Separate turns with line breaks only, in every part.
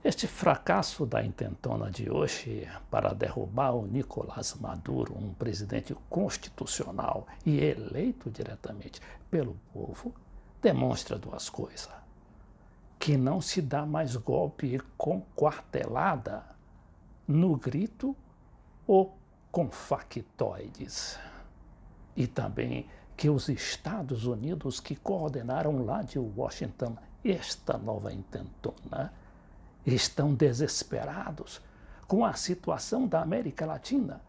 Este fracasso da intentona de hoje para derrubar o Nicolás Maduro, um presidente constitucional e eleito diretamente pelo povo, demonstra duas coisas: que não se dá mais golpe com quartelada, no grito ou com factoides. E também que os Estados Unidos, que coordenaram lá de Washington esta nova intentona, estão desesperados com a situação da América Latina,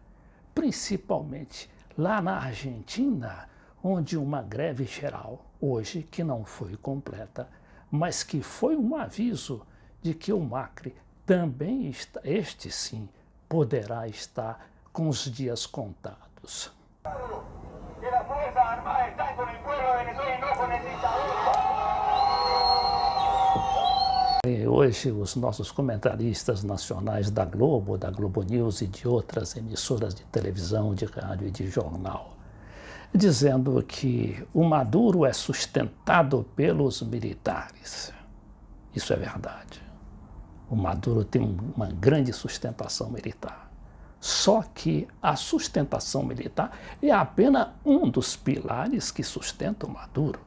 principalmente lá na Argentina, onde uma greve geral, hoje, que não foi completa, mas que foi um aviso de que o Macri também está, este sim, poderá estar com os dias contados. E hoje, os nossos comentaristas nacionais da Globo News e de outras emissoras de televisão, de rádio e de jornal, dizendo que o Maduro é sustentado pelos militares. Isso é verdade. O Maduro tem uma grande sustentação militar. Só que a sustentação militar é apenas um dos pilares que sustenta o Maduro.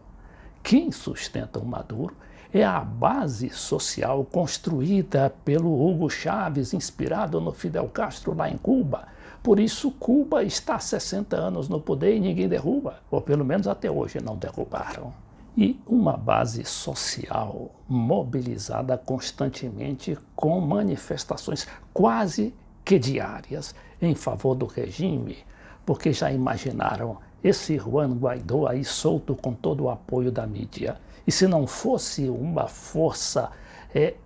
Quem sustenta o Maduro é a base social construída pelo Hugo Chávez, inspirado no Fidel Castro lá em Cuba. Por isso, Cuba está há 60 anos no poder e ninguém derruba, ou pelo menos até hoje não derrubaram. E uma base social mobilizada constantemente com manifestações quase que diárias em favor do regime, porque já imaginaram esse Juan Guaidó aí solto com todo o apoio da mídia. E se não fosse uma força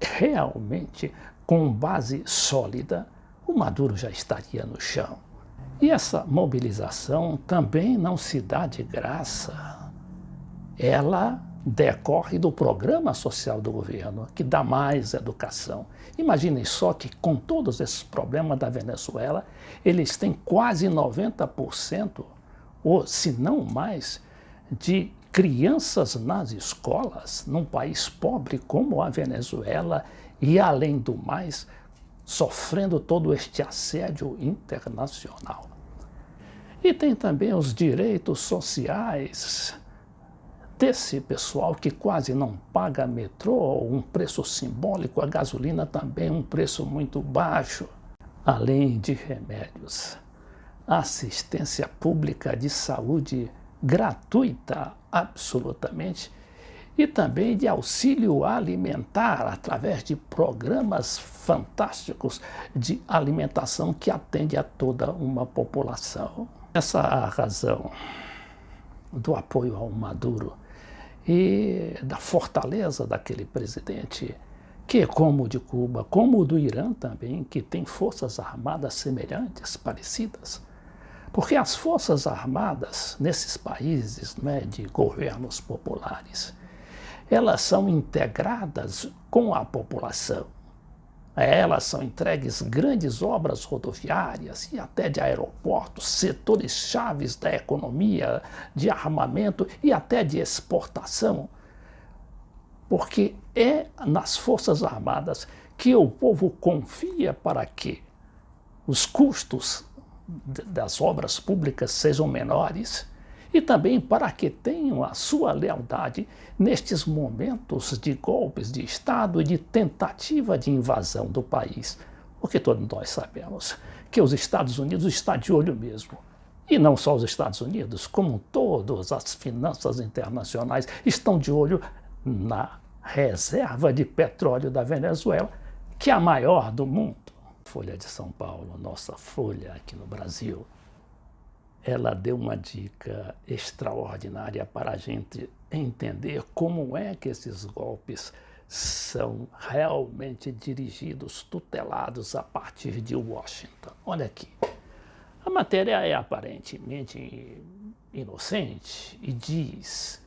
realmente com base sólida, o Maduro já estaria no chão. E essa mobilização também não se dá de graça. Ela decorre do programa social do governo, que dá mais educação. Imaginem só que com todos esses problemas da Venezuela, eles têm quase 90%, ou se não mais, de crianças nas escolas, num país pobre como a Venezuela, e além do mais, sofrendo todo este assédio internacional. E tem também os direitos sociais desse pessoal que quase não paga metrô, um preço simbólico, a gasolina também um preço muito baixo, além de remédios, assistência pública de saúde gratuita, absolutamente, e também de auxílio alimentar através de programas fantásticos de alimentação que atende a toda uma população. Essa é a razão do apoio ao Maduro e da fortaleza daquele presidente, que como o de Cuba, como o do Irã também, que tem forças armadas semelhantes, parecidas. Porque as forças armadas nesses países, né, de governos populares, elas são integradas com a população. A elas são entregues grandes obras rodoviárias e até de aeroportos, setores chaves da economia, de armamento e até de exportação. Porque é nas Forças Armadas que o povo confia para que os custos das obras públicas sejam menores e também para que tenham a sua lealdade nestes momentos de golpes de Estado e de tentativa de invasão do país. Porque todos nós sabemos que os Estados Unidos estão de olho mesmo. E não só os Estados Unidos, como todas as finanças internacionais estão de olho na reserva de petróleo da Venezuela, que é a maior do mundo. Folha de São Paulo, nossa Folha aqui no Brasil, ela deu uma dica extraordinária para a gente entender como é que esses golpes são realmente dirigidos, tutelados a partir de Washington. Olha aqui, a matéria é aparentemente inocente e diz...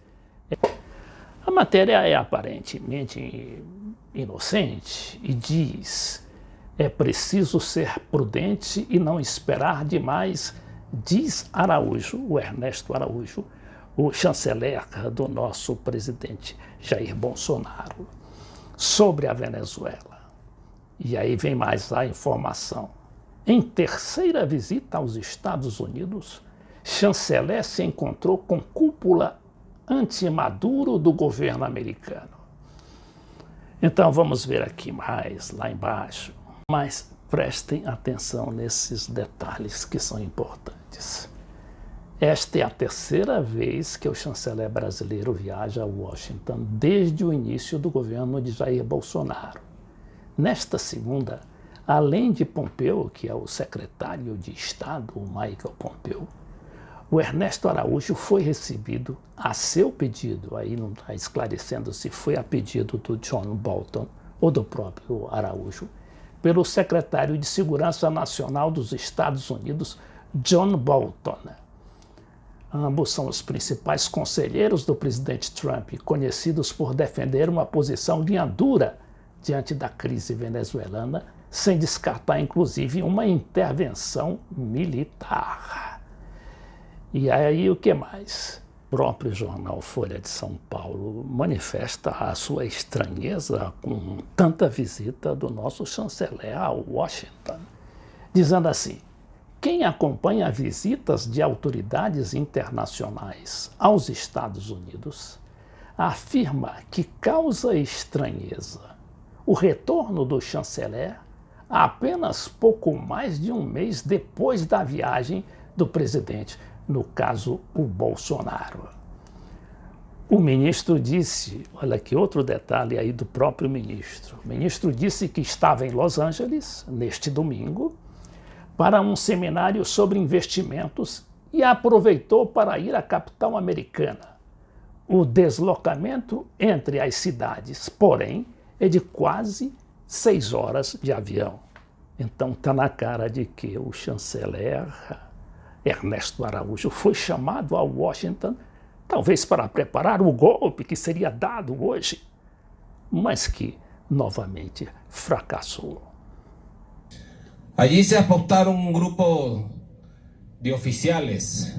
A matéria é aparentemente inocente e diz: é preciso ser prudente e não esperar demais, diz Araújo, o Ernesto Araújo, o chanceler do nosso presidente Jair Bolsonaro, sobre a Venezuela. E aí vem mais a informação. Em terceira visita aos Estados Unidos, chanceler se encontrou com cúpula anti-Maduro do governo americano. Então vamos ver aqui mais, lá embaixo. Mas prestem atenção nesses detalhes que são importantes. Esta é a terceira vez que o chanceler brasileiro viaja a Washington desde o início do governo de Jair Bolsonaro. Nesta segunda, além de Pompeu, que é o secretário de Estado, o Michael Pompeu, o Ernesto Araújo foi recebido a seu pedido, aí não está esclarecendo se foi a pedido do John Bolton ou do próprio Araújo, pelo secretário de Segurança Nacional dos Estados Unidos, John Bolton. Ambos são os principais conselheiros do presidente Trump, conhecidos por defender uma posição linha dura diante da crise venezuelana, sem descartar, inclusive, uma intervenção militar. E aí, o que mais? O próprio jornal Folha de São Paulo manifesta a sua estranheza com tanta visita do nosso chanceler a Washington, dizendo assim: quem acompanha visitas de autoridades internacionais aos Estados Unidos afirma que causa estranheza o retorno do chanceler apenas pouco mais de um mês depois da viagem do presidente, no caso, o Bolsonaro. O ministro disse, olha aqui outro detalhe aí do próprio ministro. O ministro disse que estava em Los Angeles, neste domingo, para um seminário sobre investimentos e aproveitou para ir à capital americana. O deslocamento entre as cidades, porém, é de quase 6 horas de avião. Então está na cara de que o chanceler Ernesto Araújo foi chamado a Washington, talvez para preparar o golpe que seria dado hoje, mas que novamente fracassou.
Allí se apostaron un grupo de oficiales,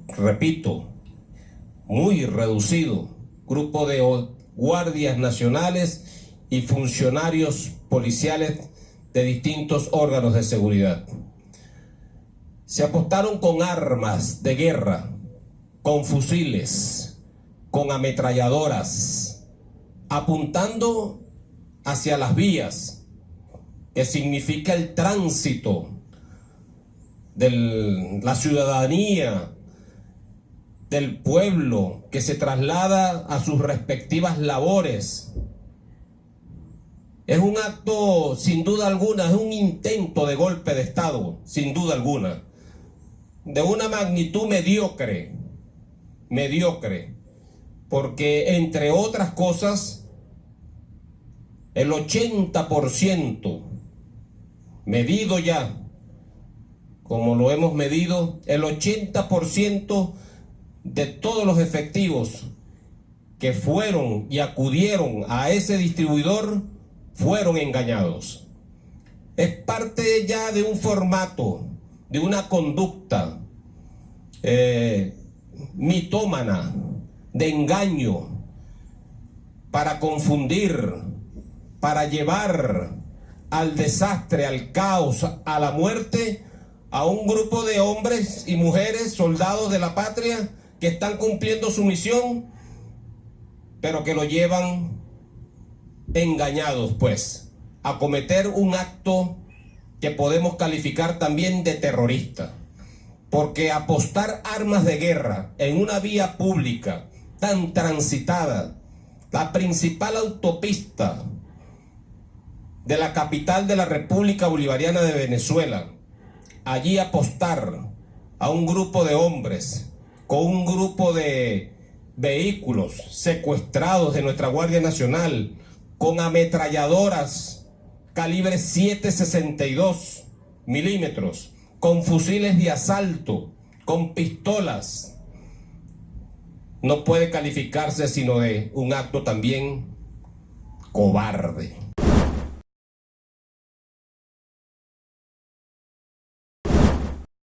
repito, muy reducido, grupo de guardias nacionales y funcionarios policiales de distintos órganos de seguridad. Se apostaron con armas de guerra, con fusiles, con ametralladoras, apuntando hacia las vías, que significa el tránsito de la ciudadanía, del pueblo que se traslada a sus respectivas labores. Es un acto, sin duda alguna, es un intento de golpe de Estado, sin duda alguna, de una magnitud mediocre, porque entre otras cosas, el 80%, medido ya, como lo hemos medido, el 80% de todos los efectivos que fueron y acudieron a ese distribuidor fueron engañados. Es parte ya de un formato, de una conducta mitómana, de engaño, para confundir, para llevar al desastre, al caos, a la muerte, a un grupo de hombres y mujeres, soldados de la patria, que están cumpliendo su misión, pero que lo llevan engañados, pues, a cometer un acto que podemos calificar también de terrorista. Porque apostar armas de guerra en una vía pública tan transitada, la principal autopista de la capital de la República Bolivariana de Venezuela, allí apostar a un grupo de hombres con un grupo de vehículos secuestrados de nuestra Guardia Nacional, con ametralladoras calibre 7.62 milímetros, con fusiles de asalto, con pistolas, no puede calificarse sino de un acto también cobarde.